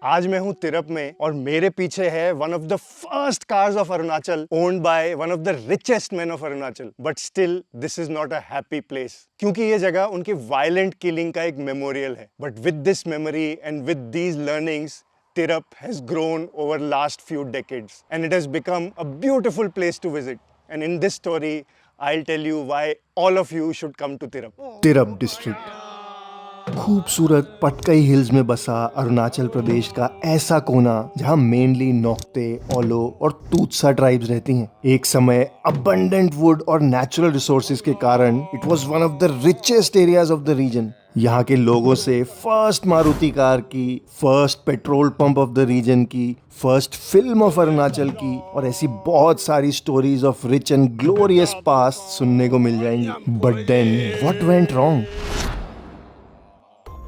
आज मैं हूँ तिरप में और मेरे पीछे है one of the first cars of Arunachal owned by one of the richest man of Arunachal. But still this is not a happy place, क्योंकि ये जगह उनकी वायलेंट किलिंग का एक मेमोरियल है। But with this memory and with these learnings, Tirap has grown over last few decades and it has become a beautiful place to visit. And in this story, I'll tell you why all of you should come to Tirap. Tirap district खूबसूरत Patkai hills में बसा अरुणाचल प्रदेश का ऐसा कोना जहां mainly Nocte, ओलो और तूत्सा tribes रहती हैं। एक समय अबंडेंट वुड और नेचुरल रिसोर्सेज के कारण it was one of the richest areas of the region. यहाँ के लोगों से फर्स्ट मारुति कार की, first petrol pump of the region की, फर्स्ट फिल्म ऑफ अरुणाचल की और ऐसी बहुत सारी stories of rich and glorious past सुनने को मिल जाएंगी। But then what went wrong?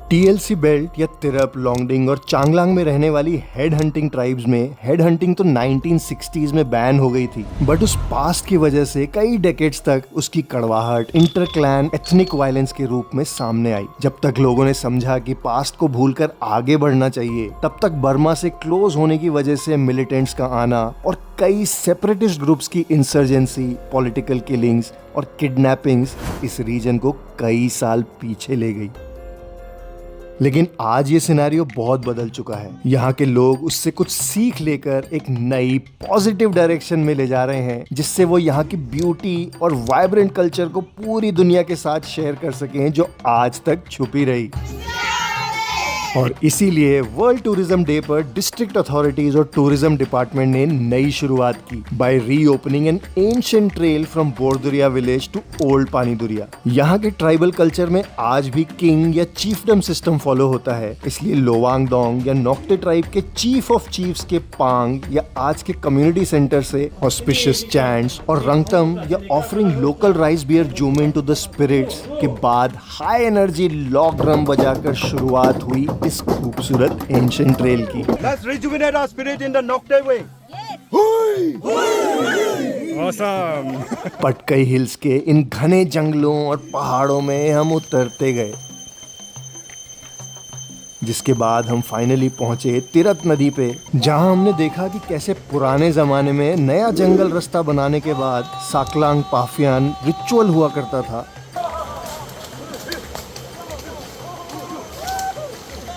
TLC belt या तिरप, लोंगडिंग और चांगलांग में रहने वाली हेड हंटिंग ट्राइब्स में हेड हंटिंग तो 1960s में बैन हो गई थी, बट उस पास्ट की वजह से कई डेकेड्स तक उसकी कड़वाहट इंटर क्लैन एथनिक वायलेंस के रूप में सामने आई। जब तक लोगों ने समझा कि पास्ट को भूलकर आगे बढ़ना चाहिए, तब तक बर्मा से क्लोज होने की वजह से मिलिटेंट्स का आना और कई सेपरेटिस्ट ग्रुप्स की इंसर्जेंसी, पॉलिटिकल किलिंग्स और किडनैपिंग्स इस रीजन को कई साल पीछे ले गई। लेकिन आज ये सिनेरियो बहुत बदल चुका है। यहाँ के लोग उससे कुछ सीख लेकर एक नई पॉजिटिव डायरेक्शन में ले जा रहे हैं, जिससे वो यहाँ की ब्यूटी और वाइब्रेंट कल्चर को पूरी दुनिया के साथ शेयर कर सकें, जो आज तक छुपी रही। और इसीलिए वर्ल्ड टूरिज्म डे पर डिस्ट्रिक्ट अथॉरिटीज और टूरिज्म डिपार्टमेंट ने नई शुरुआत की by reopening an ancient trail from Borduria village to old Paniduria. यहाँ के ट्राइबल कल्चर में आज भी किंग या चीफडम सिस्टम फॉलो होता है, इसलिए लोवांग दोंग या नोक्टे ट्राइब के चीफ ऑफ चीफ्स के पांग या आज के कम्युनिटी सेंटर से ऑस्पिशियस चैंट्स और रंगतम या ऑफरिंग लोकल राइस बियर जूमिन टू द स्पिरिट्स के बाद हाई एनर्जी लॉक ड्रम बजाकर शुरुआत हुई इस खूबसूरत एंशिएंट ट्रेल की। Let's rejuvenate our spirit in the Nocte way. Awesome! Patkai hills के इन घने जंगलों और पहाड़ों में हम उतरते गए, जिसके बाद हम फाइनली पहुंचे तिरप नदी पे, जहां हमने देखा कि कैसे पुराने जमाने में नया जंगल रास्ता बनाने के बाद साकलांग पाफियान रिचुअल हुआ करता था,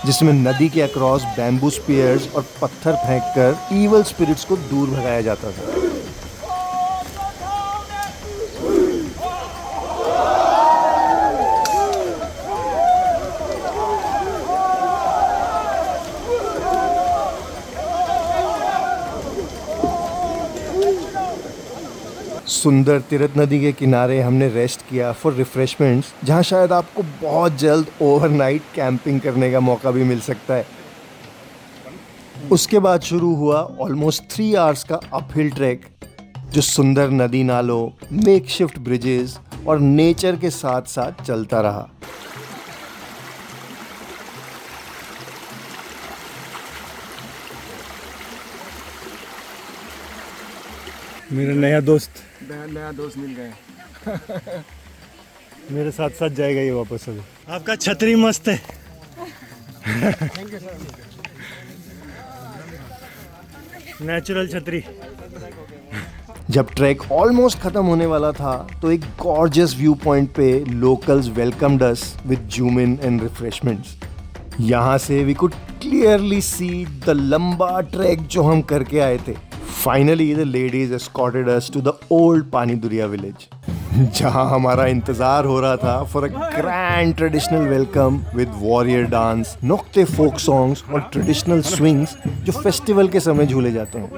जिसमें नदी के अक्रॉस बैम्बू स्पीयर्स और पत्थर फेंककर इवल स्पिरिट्स को दूर भगाया जाता था। सुंदर तिरप नदी के किनारे हमने रेस्ट किया फॉर रिफ्रेशमेंट्स, जहां शायद आपको बहुत जल्द ओवरनाइट कैंपिंग करने का मौका भी मिल सकता है। उसके बाद शुरू हुआ ऑलमोस्ट 3 आवर्स का अपहिल ट्रैक, जो सुंदर नदी नालों, मेकशिफ्ट ब्रिजेस और नेचर के साथ साथ चलता रहा। मेरा नया दोस्त मिल गया। मेरे साथ साथ जाएगा ये वापस। अभी आपका छतरी मस्त है। नेचुरल छतरी। जब ट्रैक ऑलमोस्ट खत्म होने वाला था, तो एक गॉर्जियस व्यू पॉइंट पे locals welcomed us with zoom in and refreshments. यहाँ से we could clearly see the लंबा ट्रैक जो हम करके आए थे। Finally, the ladies escorted us to the old Paniduriya village, जहाँ हमारा इंतजार हो रहा था for a grand traditional welcome with warrior dance, Nocte folk songs और traditional swings जो फेस्टिवल के समय झूले जाते हैं।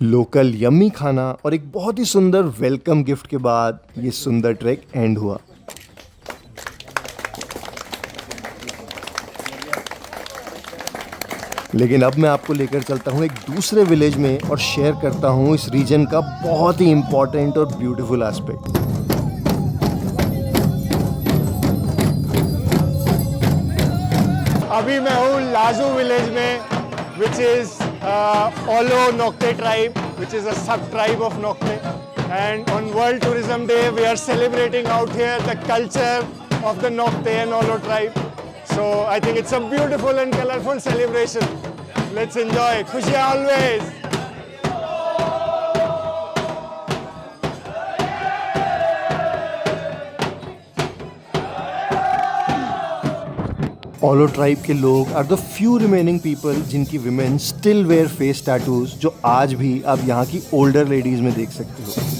लोकल यम्मी खाना और एक बहुत ही सुंदर वेलकम गिफ्ट के बाद ये सुंदर ट्रैक एंड हुआ। लेकिन अब मैं आपको लेकर चलता हूँ एक दूसरे विलेज में और शेयर करता हूँ इस रीजन का बहुत ही इंपॉर्टेंट और ब्यूटीफुल एस्पेक्ट। अभी मैं हूँ लाजू विलेज में, which is Olo Nokte tribe, which is a sub-tribe of Nokte. And on World Tourism Day, we are celebrating out here the culture of the Nokte and Olo tribe. So I think it's a beautiful and colorful celebration. Let's enjoy. Khushiyan always. Ollo tribe के लोग are the few remaining people जिनकी women still wear face tattoos, जो आज भी आप यहाँ की older ladies में देख सकते हो।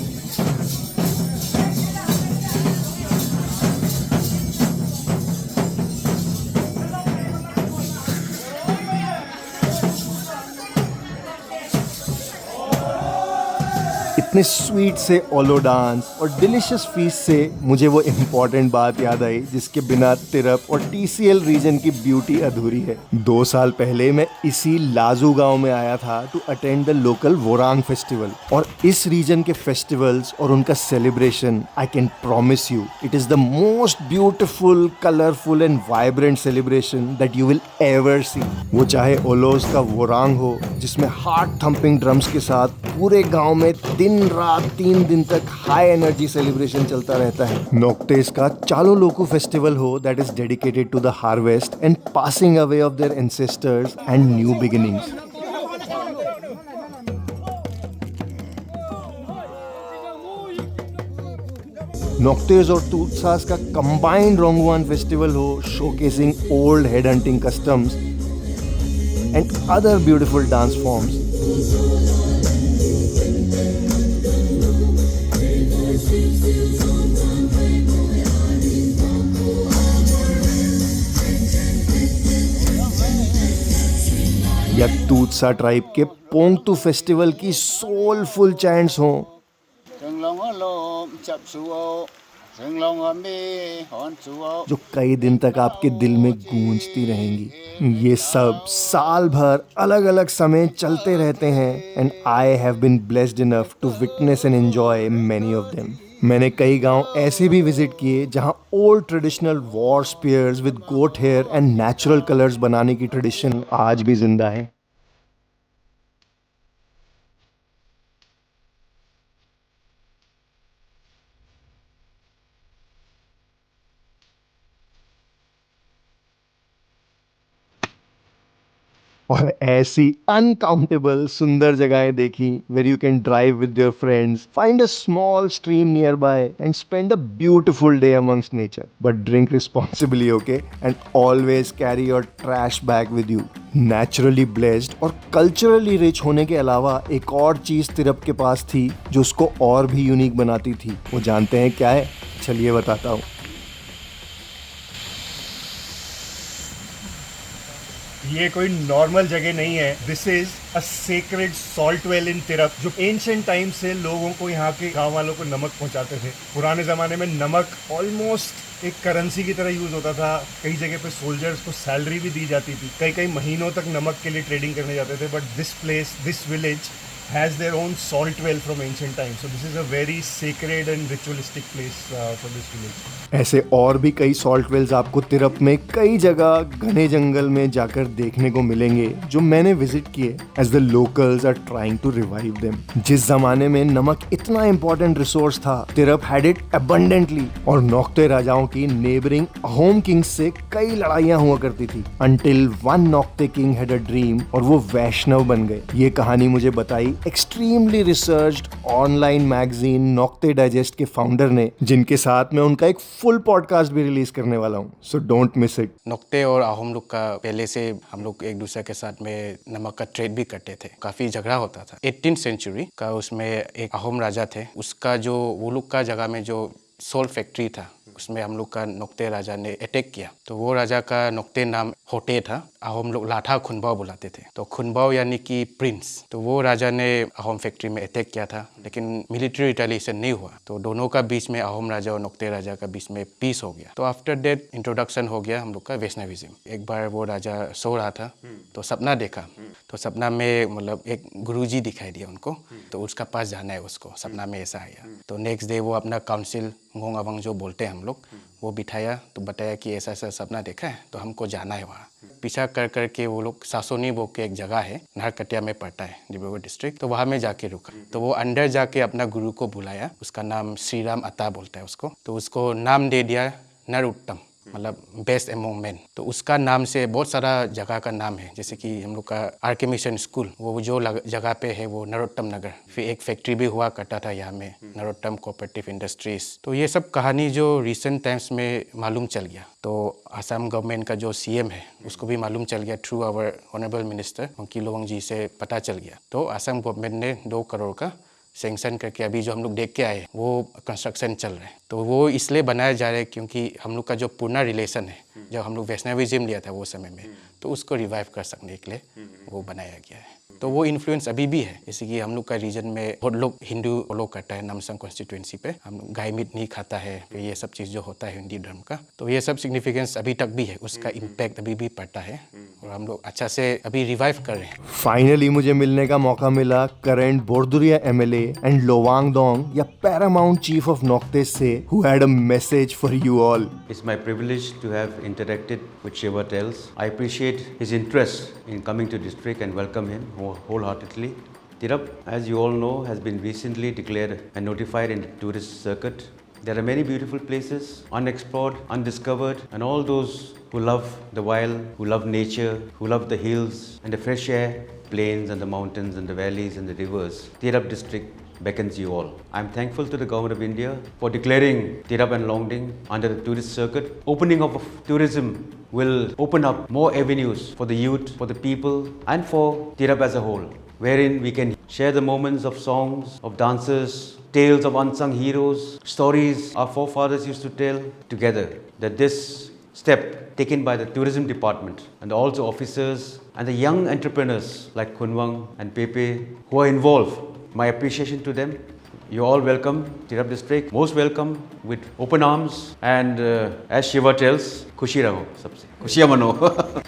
इतने स्वीट से ओलो डांस और डिलिशियस फीस्ट से मुझे वो इम्पोर्टेंट बात याद आई जिसके बिना तिरप और टीसीएल रीजन की ब्यूटी अधूरी है। 2 साल पहले मैं इसी लाजू गांव में आया था to attend the local Worang festival, और इस रीजन के फेस्टिवल्स और उनका celebration, I can promise you it is the most beautiful, colourful and vibrant celebration that you will ever see. वो चाहे ओलोस का वोरांग हो जिसमें हार्ट थम्पिंग ड्रम्स के साथ पूरे गांव में दिन रात 3 दिन तक हाई एनर्जी सेलिब्रेशन चलता रहता है, नोक्टेस का चालो लोकू फेस्टिवल हो that is dedicated to the harvest and passing away of their ancestors and new beginnings. Noctes और तूत्सास का कंबाइंड रोंगवान फेस्टिवल हो showcasing old head hunting customs and other beautiful dance forms. या Tutsa tribe के पोंगतू फेस्टिवल की सोलफुल चैंट्स हों, जो कई दिन तक आपके दिल में गूंजती रहेंगी। ये सब साल भर अलग अलग समय चलते रहते हैं and I have been blessed enough to witness and enjoy many of them. मैंने कई गांव ऐसे भी विजिट किए जहां old traditional war spears with goat hair and natural colours बनाने की ट्रेडिशन आज भी जिंदा है। और ऐसी अनकाउंटेबल सुंदर जगहें देखी where you can drive with your friends, find a small stream nearby and spend a beautiful day amongst nature, but drink responsibly, okay, and always carry your trash bag with you. Naturally blessed और culturally rich होने के अलावा एक और चीज तिरप के पास थी जो उसको और भी यूनिक बनाती थी। वो जानते हैं क्या है? चलिए बताता हूँ। ये कोई नॉर्मल जगह नहीं है। This is a sacred salt well in Tirap, जो एंशिएंट टाइम से लोगों को, यहाँ के गांव वालों को नमक पहुंचाते थे। पुराने ज़माने में नमक ऑलमोस्ट एक करेंसी की तरह यूज़ होता था। कई जगह पे सोल्जर्स को सैलरी भी दी जाती थी। कई कई महीनों तक नमक के लिए ट्रेडिंग करने जाते थे। But this place, this village has their own salt well from ancient times. So this is a very sacred and ritualistic place for this village. ऐसे और भी कई सॉल्ट वेल्स आपको तिरप में कई जगह घने जंगल में जाकर देखने को मिलेंगे जो मैंने विजिट किए, as the locals are trying to revive them. जिस जमाने में नमक इतना इंपॉर्टेंट रिसोर्स था, तिरप हैड इट अबंडेंटली, और नोक्ते राजाओं की नेबरिंग अहोम किंग्स से कई लड़ाइयां हुआ करती थी, until one Nocte king had a dream और वो वैष्णव बन गए। ये कहानी मुझे बताई extremely researched online magazine Nocte digest के फाउंडर ने, जिनके साथ मैं उनका एक फुल पॉडकास्ट भी रिलीज करने वाला हूँ, so don't miss it. Nocte और अहोम लोग का पहले से हम लोग एक दूसरे के साथ में नमक का ट्रेड भी करते थे। काफी झगड़ा होता था। 18th सेंचुरी का उसमें एक अहोम राजा थे, उसका जो वो लोग का जगह में जो सोल फैक्ट्री था उसमें हम लोग का नोक्ते राजा ने अटैक किया। तो वो राजा का नोक्ते नाम होटे था। अहोम लोग लाठा खुनबाव बुलाते थे। तो खुनबाव यानी कि प्रिंस। तो वो राजा ने अहोम फैक्ट्री में अटैक किया था, लेकिन मिलिट्री रिटेलिएशन नहीं हुआ। तो दोनों का बीच में, अहोम राजा और नोक्ते राजा का बीच में पीस हो गया। तो आफ्टर दैट इंट्रोडक्शन हो गया हम लोग का वैष्णविज्म। एक बार वो राजा सो रहा था तो सपना देखा। तो सपना में मतलब एक गुरुजी दिखाई दिया उनको, तो उसका पास जाना है उसको। सपना में ऐसा आया। तो नेक्स्ट डे वो अपना काउंसिल, मोंग अवंग जो बोलते हैं हम हम लोग, वो बिठाया तो बताया कि ऐसा ऐसा सपना देखा है तो हमको जाना है वहाँ। पीछा कर कर के वो लोग सासोनी बोल के एक जगह है, नाहरकटिया में पड़ता है, डिब्रूगढ़ डिस्ट्रिक्ट, तो वहाँ में जाके रुका। तो वो अंदर जाके अपना गुरु को बुलाया, उसका नाम श्री राम अता बोलता है उसको, तो उसको नाम दे दिया नरोत्तम, मतलब बेस्ट एमोंग मैन। तो उसका नाम से बहुत सारा जगह का नाम है, जैसे कि हम लोग का आर.के. मिशन स्कूल, वो जो जगह पे है वो नरोत्तम नगर। फिर एक फैक्ट्री भी हुआ करता था यहाँ में, नरोत्तम कोऑपरेटिव इंडस्ट्रीज। तो ये सब कहानी जो रिसेंट टाइम्स में मालूम चल गया, तो असम गवर्नमेंट का जो सीएम है उसको भी मालूम चल गया through our honourable minister Onki Lowang ji से पता चल गया। तो असम गवर्नमेंट ने 2 करोड़ का सैंक्शन करके अभी जो हम लोग देख के आए वो कंस्ट्रक्शन चल रहा है। तो वो इसलिए बनाया जा रहा है क्योंकि हम लोग का जो पुराना रिलेशन है, जब हम लोग वैष्णविज्म लिया था वो समय में, तो उसको रिवाइव कर सकने के लिए वो बनाया गया है। तो वो इन्फ्लुएंस अभी भी है, जैसे कि हम लोग का रीजन में बहुत लोग हिंदू फॉलो करता है, नामसंग कॉन्स्टिट्यूएंसी पे हम लोग गाय मीट नहीं खाता है, फिर ये सब चीज़ जो होता है हिंदी धर्म का, तो ये सब सिग्निफिकेंस अभी तक भी है, उसका इम्पैक्ट अभी भी पड़ता है और हम लोग अच्छा से अभी रिवाइव कर रहे हैं। फाइनली मुझे मिलने का मौका मिला current Borduria MLA and Lowangdong या पैरामाउंट चीफ ऑफ नॉक्टेस से, who had a message for you all. It's my privilege to have interacted with Shiva Tales. I appreciate his interest in coming to district and welcome him wholeheartedly. Tirap, as you all know, has been recently declared and notified in the tourist circuit. There are many beautiful places, unexplored, undiscovered, and all those who love the wild, who love nature, who love the hills and the fresh air, plains and the mountains and the valleys and the rivers. Tirap district beckons you all. I am thankful to the Government of India for declaring Tirap and Longding under the tourist circuit. Opening of tourism will open up more avenues for the youth, for the people, and for Tirap as a whole, wherein we can share the moments of songs, of dances, tales of unsung heroes, stories our forefathers used to tell together. That this step taken by the tourism department and also officers and the young entrepreneurs like Kunwang and Pepe who are involved, my appreciation to them. You're all welcome, Tirap district, most welcome with open arms, and as Shiva tells, खुशी रहो, सबसे खुशियाँ मनो।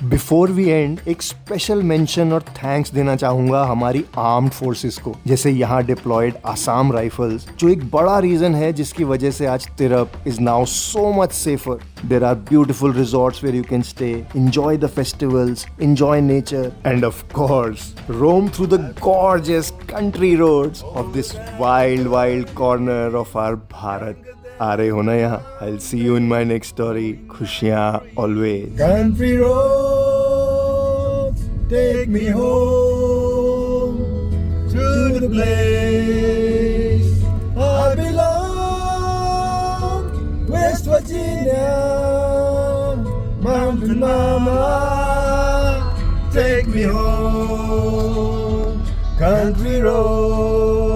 Before we and एक special mention और thanks देना चाहूंगा हमारी आर्म्ड फोर्सेस को, जैसे यहाँ डिप्लॉयड आसाम राइफल्स, जो एक बड़ा रीजन है जिसकी वजह से आज Tirap is now so much safer. There are beautiful resorts where you can stay, enjoy the festivals, enjoy nature, and of course, roam through the gorgeous country roads of this wild, wild corner of our Bharat. आ रहे हो ना यहाँ? I'll see you in my next story. खुशियाँ always. Country roads, take me home to the place I belong. West Virginia, Mountain Mama, take me home. Country roads.